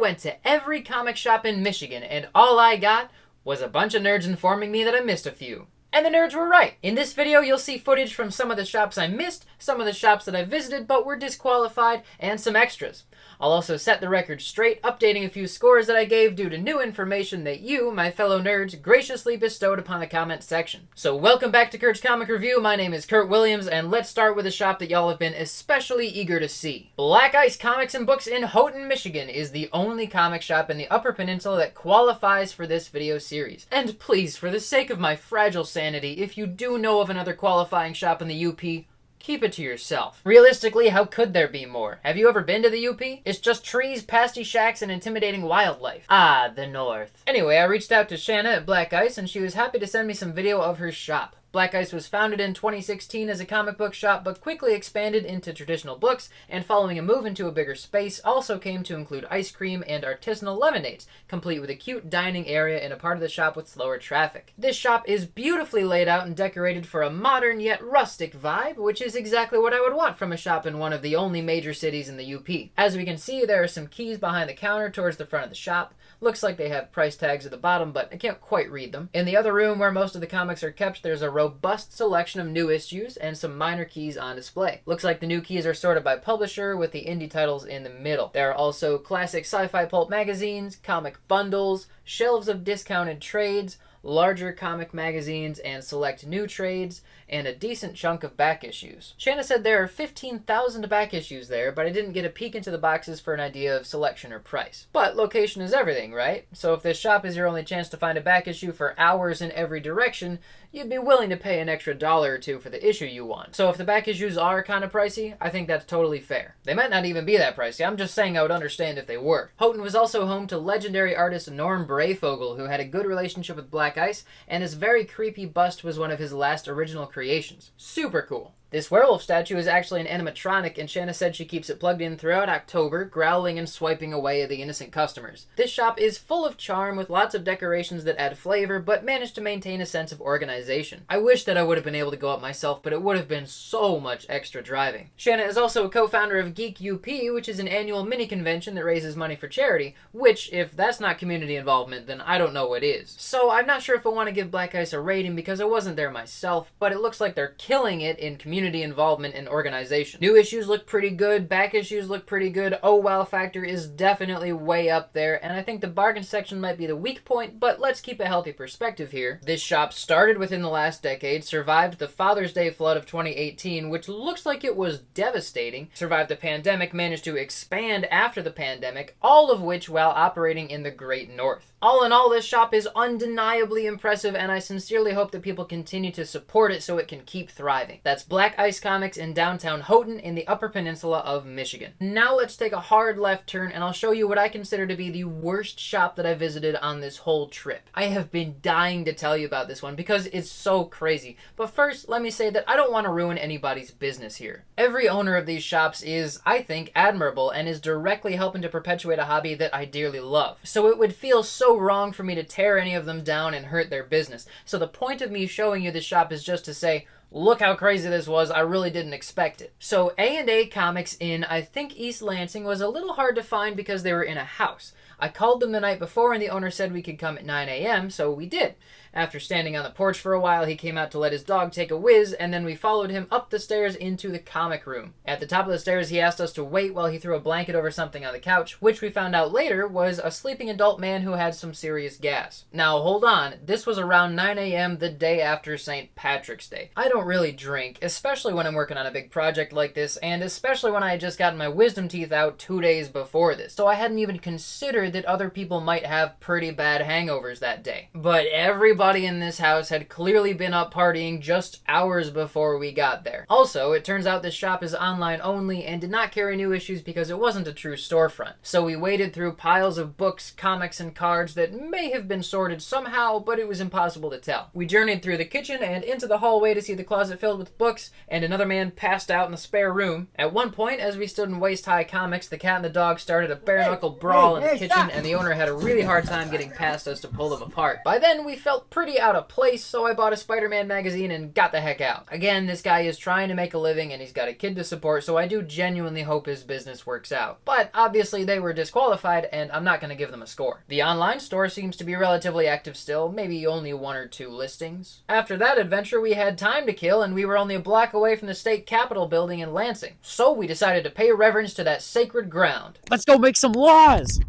went to every comic shop in Michigan, and all I got was a bunch of nerds informing me that I missed a few. And the nerds were right. In this video, you'll see footage from some of the shops I missed, some of the shops that I visited but were disqualified, and some extras. I'll also set the record straight, updating a few scores that I gave due to new information that you, my fellow nerds, graciously bestowed upon the comment section. So welcome back to Kurt's Comic Review. My name is Kurt Williams, and let's start with a shop that y'all have been especially eager to see. Black Ice Comics and Books in Houghton, Michigan is the only comic shop in the Upper Peninsula that qualifies for this video series. And please, for the sake of my fragile sanity, if you do know of another qualifying shop in the UP, keep it to yourself. Realistically, how could there be more? Have you ever been to the UP? It's just trees, pasty shacks, and intimidating wildlife. Ah, the North. Anyway, I reached out to Shanna at Black Ice, and she was happy to send me some video of her shop. Black Ice was founded in 2016 as a comic book shop, but quickly expanded into traditional books, and following a move into a bigger space, also came to include ice cream and artisanal lemonades, complete with a cute dining area in a part of the shop with slower traffic. This shop is beautifully laid out and decorated for a modern yet rustic vibe, which is exactly what I would want from a shop in one of the only major cities in the UP. As we can see, there are some keys behind the counter towards the front of the shop. Looks like they have price tags at the bottom, but I can't quite read them. In the other room where most of the comics are kept, there's a robust selection of new issues and some minor keys on display. Looks like the new keys are sorted by publisher, with the indie titles in the middle. There are also classic sci-fi pulp magazines, comic bundles, shelves of discounted trades, larger comic magazines, and select new trades, and a decent chunk of back issues. Shanna said there are 15,000 back issues there, but I didn't get a peek into the boxes for an idea of selection or price. But location is everything, right? So if this shop is your only chance to find a back issue for hours in every direction, you'd be willing to pay an extra $1 or $2 for the issue you want. So if the back issues are kind of pricey, I think that's totally fair. They might not even be that pricey, I'm just saying I would understand if they were. Houghton was also home to legendary artist Norm Brayfogle, who had a good relationship with Black Ice, and his very creepy bust was one of his last original creations. Super cool. This werewolf statue is actually an animatronic, and Shanna said she keeps it plugged in throughout October, growling and swiping away at the innocent customers. This shop is full of charm with lots of decorations that add flavor, but managed to maintain a sense of organization. I wish that I would have been able to go up myself, but it would have been so much extra driving. Shanna is also a co-founder of Geek UP, which is an annual mini convention that raises money for charity, which, if that's not community involvement, then I don't know what is. So I'm not sure if I want to give Black Ice a rating because I wasn't there myself, but it looks like they're killing it in community involvement and organization. New issues look pretty good, back issues look pretty good, oh wow factor is definitely way up there, and I think the bargain section might be the weak point, but let's keep a healthy perspective here. This shop started within the last decade, survived the Father's Day flood of 2018, which looks like it was devastating, survived the pandemic, managed to expand after the pandemic, all of which while operating in the Great North. All in all, this shop is undeniably impressive, and I sincerely hope that people continue to support it so it can keep thriving. That's Black Ice Comics in downtown Houghton in the Upper Peninsula of Michigan. Now let's take a hard left turn, and I'll show you what I consider to be the worst shop that I visited on this whole trip. I have been dying to tell you about this one because it's so crazy. But first, let me say that I don't want to ruin anybody's business here. Every owner of these shops is, I think, admirable and is directly helping to perpetuate a hobby that I dearly love. So it would feel so wrong for me to tear any of them down and hurt their business. So the point of me showing you this shop is just to say, look how crazy this was, I really didn't expect it. So A&A Comics in, I think, East Lansing was a little hard to find because they were in a house. I called them the night before and the owner said we could come at 9 a.m., so we did. After standing on the porch for a while, he came out to let his dog take a whiz, and then we followed him up the stairs into the comic room. At the top of the stairs, he asked us to wait while he threw a blanket over something on the couch, which we found out later was a sleeping adult man who had some serious gas. Now, hold on. This was around 9 a.m. the day after St. Patrick's Day. I don't really drink, especially when I'm working on a big project like this, and especially when I had just gotten my wisdom teeth out 2 days before this, so I hadn't even considered that other people might have pretty bad hangovers that day. But everybody in this house had clearly been up partying just hours before we got there. Also, it turns out this shop is online only and did not carry new issues because it wasn't a true storefront. So we waded through piles of books, comics, and cards that may have been sorted somehow, but it was impossible to tell. We journeyed through the kitchen and into the hallway to see the closet filled with books, and another man passed out in the spare room. At one point, as we stood in waist-high comics, the cat and the dog started a bare-knuckle brawl in the kitchen, and the owner had a really hard time getting past us to pull them apart. By then, we felt pretty out of place, so I bought a Spider-Man magazine and got the heck out. Again, this guy is trying to make a living, and he's got a kid to support, so I do genuinely hope his business works out. But obviously, they were disqualified, and I'm not going to give them a score. The online store seems to be relatively active still, maybe only 1 or 2 listings. After that adventure, we had time to kill, and we were only a block away from the state capitol building in Lansing. So we decided to pay reverence to that sacred ground. Let's go make some laws!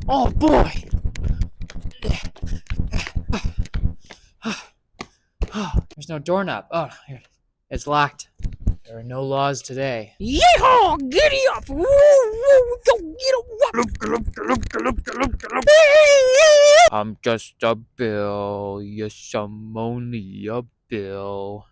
Oh boy! There's no doorknob. Oh, here. It's locked. There are no laws today. Yeehaw! Giddy up! Woo, woo, go get up! I'm just a bill. Yes, I'm only a bill.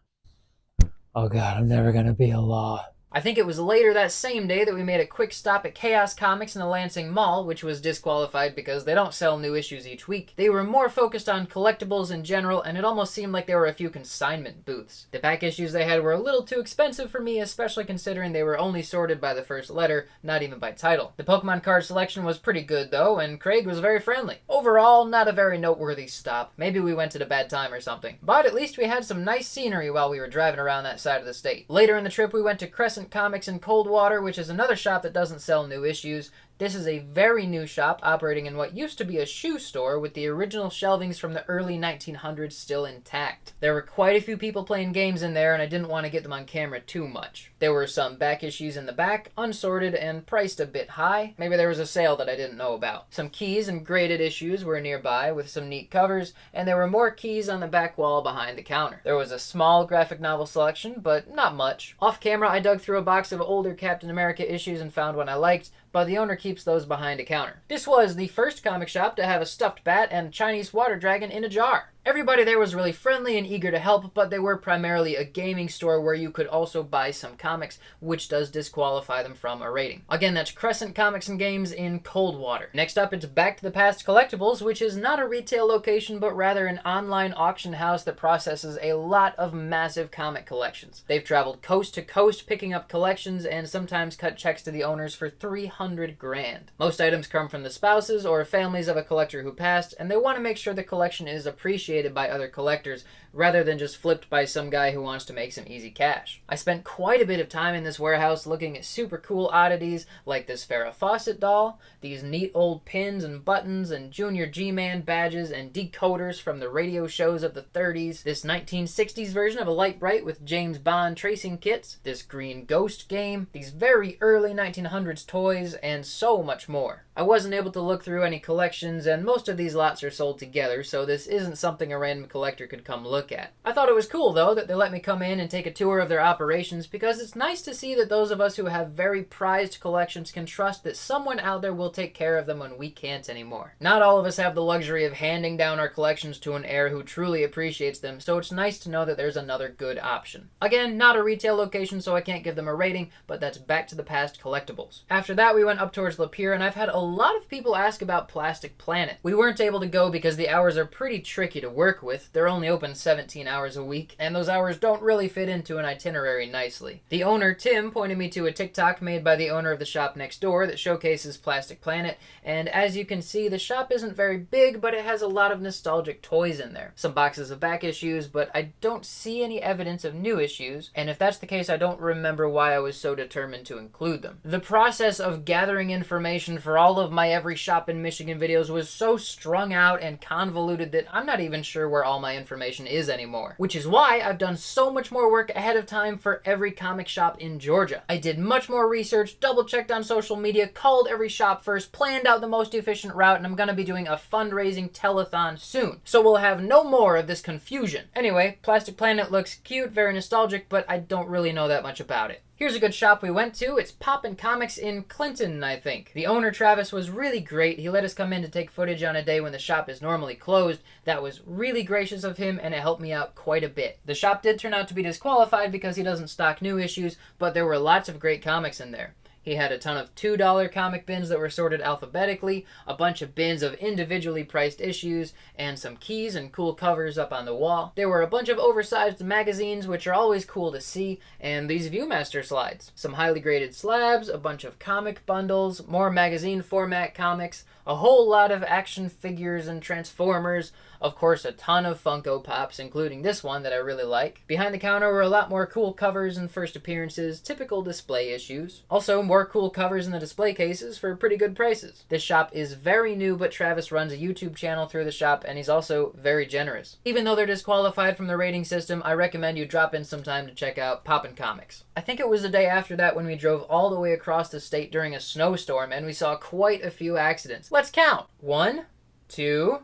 Oh god, I'm never gonna be a law. I think it was later that same day that we made a quick stop at Chaos Comics in the Lansing Mall, which was disqualified because they don't sell new issues each week. They were more focused on collectibles in general, and it almost seemed like there were a few consignment booths. The back issues they had were a little too expensive for me, especially considering they were only sorted by the first letter, not even by title. The Pokemon card selection was pretty good though, and Craig was very friendly. Overall, not a very noteworthy stop. Maybe we went at a bad time or something. But at least we had some nice scenery while we were driving around that side of the state. Later in the trip, we went to Crescent Comics in Coldwater, which is another shop that doesn't sell new issues. This is a very new shop operating in what used to be a shoe store with the original shelvings from the early 1900s still intact. There were quite a few people playing games in there, and I didn't want to get them on camera too much. There were some back issues in the back, unsorted and priced a bit high. Maybe there was a sale that I didn't know about. Some keys and graded issues were nearby with some neat covers, and there were more keys on the back wall behind the counter. There was a small graphic novel selection, but not much. Off camera, I dug through a box of older Captain America issues and found one I liked, but the owner keeps those behind a counter. This was the first comic shop to have a stuffed bat and Chinese water dragon in a jar. Everybody there was really friendly and eager to help, but they were primarily a gaming store where you could also buy some comics, which does disqualify them from a rating. Again, that's Crescent Comics and Games in Coldwater. Next up, it's Back to the Past Collectibles, which is not a retail location, but rather an online auction house that processes a lot of massive comic collections. They've traveled coast to coast picking up collections and sometimes cut checks to the owners for $300 grand. Most items come from the spouses or families of a collector who passed, and they want to make sure the collection is appreciated by other collectors rather than just flipped by some guy who wants to make some easy cash. I spent quite a bit of time in this warehouse looking at super cool oddities like this Farrah Fawcett doll, these neat old pins and buttons and Junior G-Man badges and decoders from the radio shows of the 30s, this 1960s version of a Light Bright with James Bond tracing kits, this Green Ghost game, these very early 1900s toys, and so much more. I wasn't able to look through any collections, and most of these lots are sold together, so this isn't something a random collector could come look at. I thought it was cool, though, that they let me come in and take a tour of their operations, because it's nice to see that those of us who have very prized collections can trust that someone out there will take care of them when we can't anymore. Not all of us have the luxury of handing down our collections to an heir who truly appreciates them, so it's nice to know that there's another good option. Again, not a retail location, so I can't give them a rating, but that's Back to the Past Collectibles. After that, we went up towards Lapeer, and I've had a lot of people ask about Plastic Planet. We weren't able to go because the hours are pretty tricky to work with. They're only open 17 hours a week, and those hours don't really fit into an itinerary nicely. The owner, Tim, pointed me to a TikTok made by the owner of the shop next door that showcases Plastic Planet, and as you can see, the shop isn't very big, but it has a lot of nostalgic toys in there. Some boxes of back issues, but I don't see any evidence of new issues, and if that's the case, I don't remember why I was so determined to include them. The process of gathering information for all of my Every Shop in Michigan videos was so strung out and convoluted that I'm not even sure where all my information is anymore. Which is why I've done so much more work ahead of time for every comic shop in Georgia. I did much more research, double-checked on social media, called every shop first, planned out the most efficient route, and I'm gonna be doing a fundraising telethon soon. So we'll have no more of this confusion. Anyway, Plastic Planet looks cute, very nostalgic, but I don't really know that much about it. Here's a good shop we went to. It's Poppin' Comics in Clinton, I think. The owner, Travis, was really great. He let us come in to take footage on a day when the shop is normally closed. That was really gracious of him, and it helped me out quite a bit. The shop did turn out to be disqualified because he doesn't stock new issues, but there were lots of great comics in there. He had a ton of $2 comic bins that were sorted alphabetically, a bunch of bins of individually priced issues, and some keys and cool covers up on the wall. There were a bunch of oversized magazines, which are always cool to see, and these Viewmaster slides. Some highly graded slabs, a bunch of comic bundles, more magazine format comics, a whole lot of action figures and Transformers, of course a ton of Funko Pops, including this one that I really like. Behind the counter were a lot more cool covers and first appearances, typical display issues. Also more cool covers in the display cases for pretty good prices. This shop is very new, but Travis runs a YouTube channel through the shop and he's also very generous. Even though they're disqualified from the rating system, I recommend you drop in some time to check out Poppin' Comics. I think it was the day after that when we drove all the way across the state during a snowstorm and we saw quite a few accidents. Let's count. 1, 2,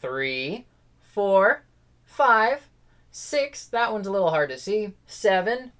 3, 4, 5, 6, that one's a little hard to see, 7,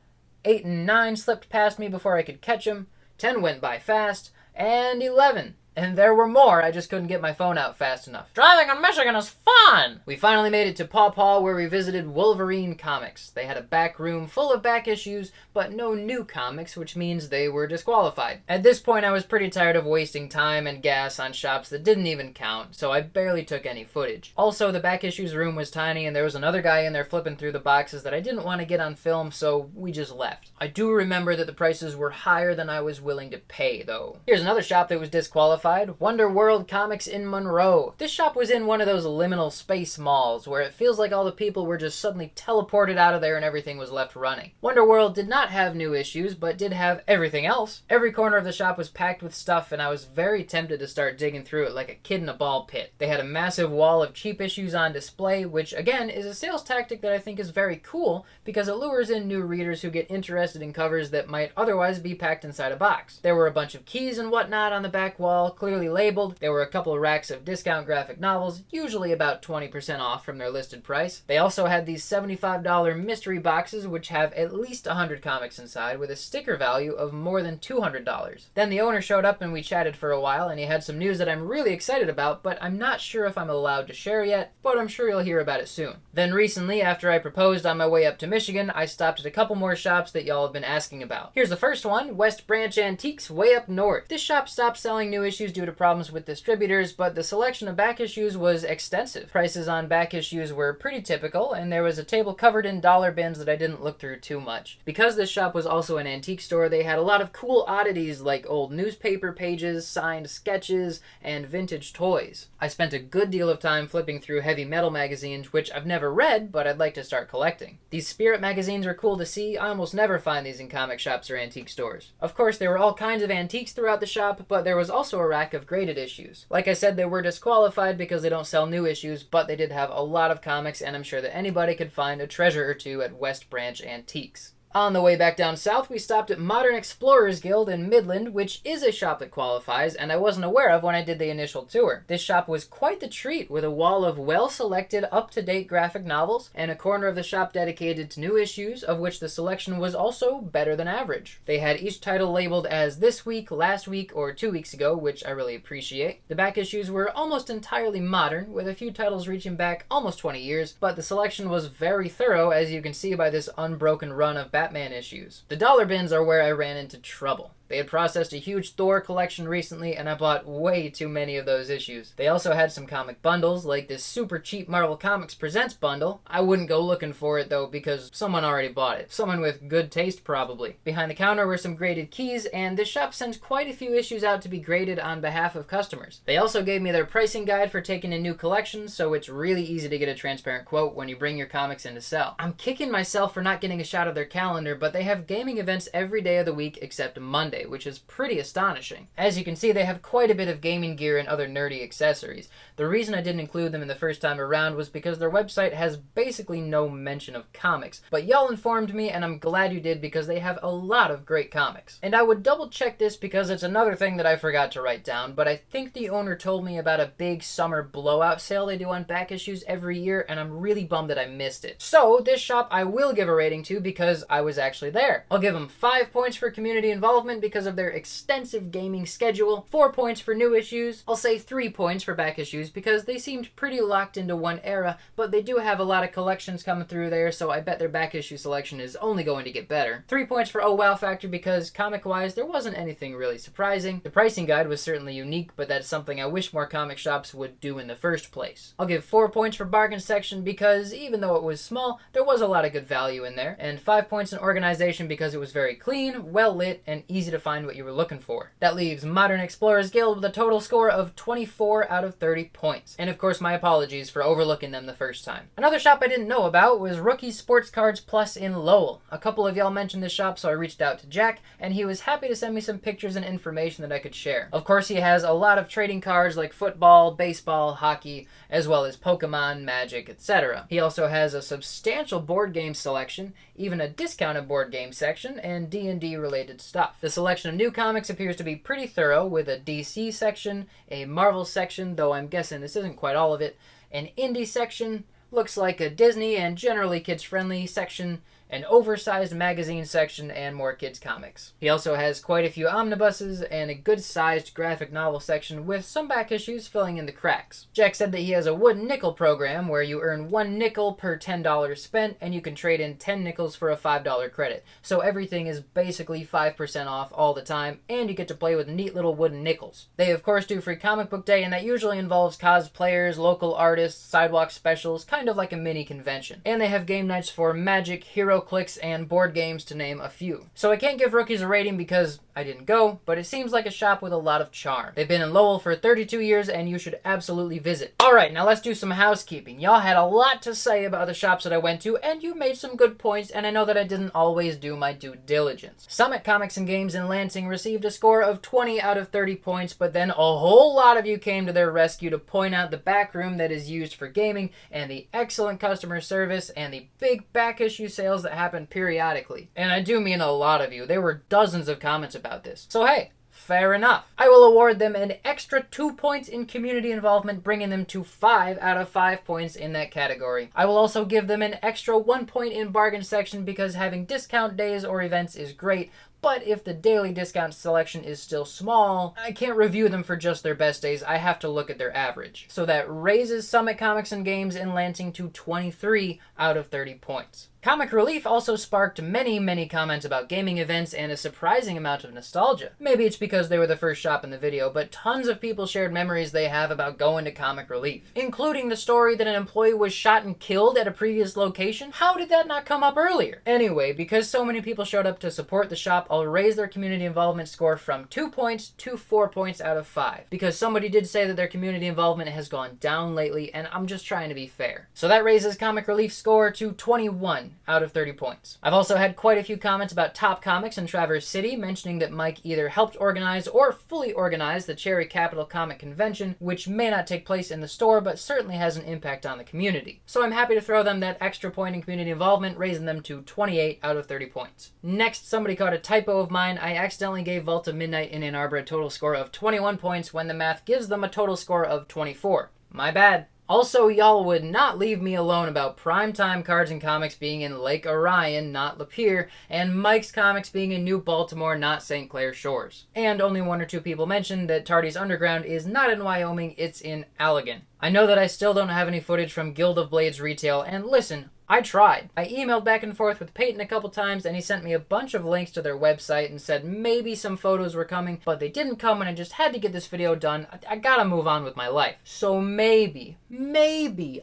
8 and 9 slipped past me before I could catch them, 10 went by fast, and 11. And there were more, I just couldn't get my phone out fast enough. Driving in Michigan is fun! We finally made it to Paw Paw, where we visited Wolverine Comics. They had a back room full of back issues, but no new comics, which means they were disqualified. At this point, I was pretty tired of wasting time and gas on shops that didn't even count, so I barely took any footage. Also, the back issues room was tiny, and there was another guy in there flipping through the boxes that I didn't want to get on film, so we just left. I do remember that the prices were higher than I was willing to pay, though. Here's another shop that was disqualified. Wonderworld Comics in Monroe. This shop was in one of those liminal space malls where it feels like all the people were just suddenly teleported out of there and everything was left running. Wonderworld did not have new issues, but did have everything else. Every corner of the shop was packed with stuff and I was very tempted to start digging through it like a kid in a ball pit. They had a massive wall of cheap issues on display, which again is a sales tactic that I think is very cool because it lures in new readers who get interested in covers that might otherwise be packed inside a box. There were a bunch of keys and whatnot on the back wall, clearly labeled. There were a couple of racks of discount graphic novels, usually about 20% off from their listed price. They also had these $75 mystery boxes which have at least 100 comics inside with a sticker value of more than $200. Then the owner showed up and we chatted for a while and he had some news that I'm really excited about, but I'm not sure if I'm allowed to share yet, but I'm sure you'll hear about it soon. Then recently, after I proposed on my way up to Michigan, I stopped at a couple more shops that y'all have been asking about. Here's the first one, West Branch Antiques, way up north. This shop stopped selling new issues due to problems with distributors, but the selection of back issues was extensive. Prices on back issues were pretty typical, and there was a table covered in dollar bins that I didn't look through too much. Because this shop was also an antique store, they had a lot of cool oddities like old newspaper pages, signed sketches, and vintage toys. I spent a good deal of time flipping through heavy metal magazines, which I've never read, but I'd like to start collecting. These spirit magazines are cool to see. I almost never find these in comic shops or antique stores. Of course, there were all kinds of antiques throughout the shop, but there was also a rack of graded issues. Like I said, they were disqualified because they don't sell new issues, but they did have a lot of comics, and I'm sure that anybody could find a treasure or two at West Branch Antiques. On the way back down south, we stopped at Modern Explorers Guild in Midland, which is a shop that qualifies, and I wasn't aware of when I did the initial tour. This shop was quite the treat, with a wall of well-selected, up-to-date graphic novels, and a corner of the shop dedicated to new issues, of which the selection was also better than average. They had each title labeled as this week, last week, or 2 weeks ago, which I really appreciate. The back issues were almost entirely modern, with a few titles reaching back almost 20 years, but the selection was very thorough, as you can see by this unbroken run of Batman issues. The dollar bins are where I ran into trouble. They had processed a huge Thor collection recently, and I bought way too many of those issues. They also had some comic bundles, like this super cheap Marvel Comics Presents bundle. I wouldn't go looking for it, though, because someone already bought it. Someone with good taste, probably. Behind the counter were some graded keys, and this shop sends quite a few issues out to be graded on behalf of customers. They also gave me their pricing guide for taking in new collections, so it's really easy to get a transparent quote when you bring your comics in to sell. I'm kicking myself for not getting a shot of their calendar, but they have gaming events every day of the week except Monday, which is pretty astonishing. As you can see, they have quite a bit of gaming gear and other nerdy accessories. The reason I didn't include them in the first time around was because their website has basically no mention of comics, but y'all informed me and I'm glad you did because they have a lot of great comics. And I would double check this because it's another thing that I forgot to write down, but I think the owner told me about a big summer blowout sale they do on back issues every year, and I'm really bummed that I missed it. So this shop I will give a rating to because I was actually there. I'll give them 5 points for community involvement because of their extensive gaming schedule, 4 points for new issues. I'll say 3 points for back issues because they seemed pretty locked into one era, but they do have a lot of collections coming through there, so I bet their back issue selection is only going to get better. 3 points for Oh Wow Factor because comic-wise there wasn't anything really surprising. The pricing guide was certainly unique, but that's something I wish more comic shops would do in the first place. I'll give 4 points for Bargain Section because even though it was small, there was a lot of good value in there, and 5 points in Organization because it was very clean, well lit, and easy to find what you were looking for. That leaves Modern Explorers Guild with a total score of 24 out of 30 points. And of course my apologies for overlooking them the first time. Another shop I didn't know about was Rookie Sports Cards Plus in Lowell. A couple of y'all mentioned this shop, so I reached out to Jack, and he was happy to send me some pictures and information that I could share. Of course he has a lot of trading cards like football, baseball, hockey, as well as Pokemon, Magic, etc. He also has a substantial board game selection, even a discounted board game section, and D&D related stuff. The selection of new comics appears to be pretty thorough, with a DC section, a Marvel section, though I'm guessing this isn't quite all of it, an indie section, looks like a Disney and generally kids-friendly section, an oversized magazine section, and more kids comics. He also has quite a few omnibuses and a good-sized graphic novel section with some back issues filling in the cracks. Jack said that he has a wooden nickel program where you earn 1 nickel per $10 spent and you can trade in 10 nickels for a $5 credit. So everything is basically 5% off all the time and you get to play with neat little wooden nickels. They of course do free comic book day, and that usually involves cosplayers, local artists, sidewalk specials, kind of like a mini convention. And they have game nights for Magic, Hero Clicks, and board games, to name a few. So I can't give Rookies a rating because I didn't go, but it seems like a shop with a lot of charm. They've been in Lowell for 32 years and you should absolutely visit. Alright, now let's do some housekeeping. Y'all had a lot to say about the shops that I went to, and you made some good points, and I know that I didn't always do my due diligence. Summit Comics and Games in Lansing received a score of 20 out of 30 points, but then a whole lot of you came to their rescue to point out the back room that is used for gaming, and the excellent customer service, and the big back issue sales that happen periodically. And I do mean a lot of you. There were dozens of comments about this. So hey, fair enough. I will award them an extra 2 points in community involvement, bringing them to 5 out of 5 points in that category. I will also give them an extra 1 point in bargain section because having discount days or events is great, but if the daily discount selection is still small, I can't review them for just their best days. I have to look at their average. So that raises Summit Comics and Games in Lansing to 23 out of 30 points. Comic Relief also sparked many comments about gaming events and a surprising amount of nostalgia. Maybe it's because they were the first shop in the video, but tons of people shared memories they have about going to Comic Relief, including the story that an employee was shot and killed at a previous location. How did that not come up earlier? Anyway, because so many people showed up to support the shop, I'll raise their community involvement score from 2 points to 4 points out of 5, because somebody did say that their community involvement has gone down lately, and I'm just trying to be fair. So that raises Comic Relief's score to 21 out of 30 points. I've also had quite a few comments about Top Comics in Traverse City, mentioning that Mike either helped organize or fully organize the Cherry Capital Comic Convention, which may not take place in the store, but certainly has an impact on the community. So I'm happy to throw them that extra point in community involvement, raising them to 28 out of 30 points. Next, somebody caught a typo of mine. I accidentally gave Vault of Midnight in Ann Arbor a total score of 21 points when the math gives them a total score of 24. My bad. Also, y'all would not leave me alone about Primetime Cards and Comics being in Lake Orion, not Lapeer, and Mike's Comics being in New Baltimore, not St. Clair Shores. And only 1 or 2 people mentioned that Tardy's Underground is not in Wyoming, it's in Allegan. I know that I still don't have any footage from Guild of Blades retail, and listen, I tried. I emailed back and forth with Peyton a couple times, and he sent me a bunch of links to their website and said maybe some photos were coming, but they didn't come, and I just had to get this video done. I gotta move on with my life. So maybe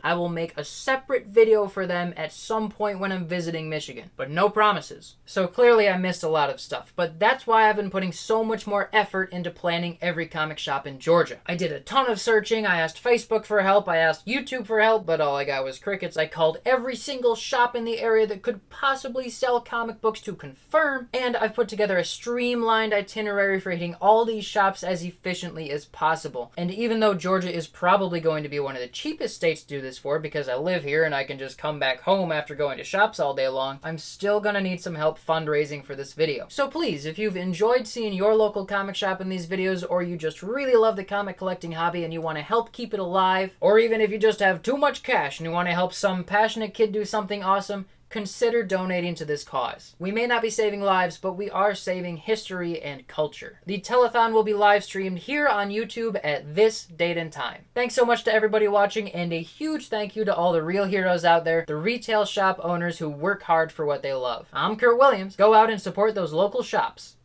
I will make a separate video for them at some point when I'm visiting Michigan, but no promises. So clearly I missed a lot of stuff, but that's why I've been putting so much more effort into planning every comic shop in Georgia. I did a ton of searching. I asked Facebook for help. I asked YouTube for help, but all I got was crickets. I called every single shop in the area that could possibly sell comic books to confirm, and I've put together a streamlined itinerary for hitting all these shops as efficiently as possible. And even though Georgia is probably going to be one of the cheapest states to do this for because I live here and I can just come back home after going to shops all day long, I'm still gonna need some help fundraising for this video. So please, if you've enjoyed seeing your local comic shop in these videos, or you just really love the comic collecting hobby and you want to help keep it alive, or even if you just have too much cash and you want to help some passionate kid do something awesome, consider donating to this cause. We may not be saving lives, but we are saving history and culture. The telethon will be live streamed here on YouTube at this date and time. Thanks so much to everybody watching, and a huge thank you to all the real heroes out there, the retail shop owners who work hard for what they love. I'm Kurt Williams. Go out and support those local shops.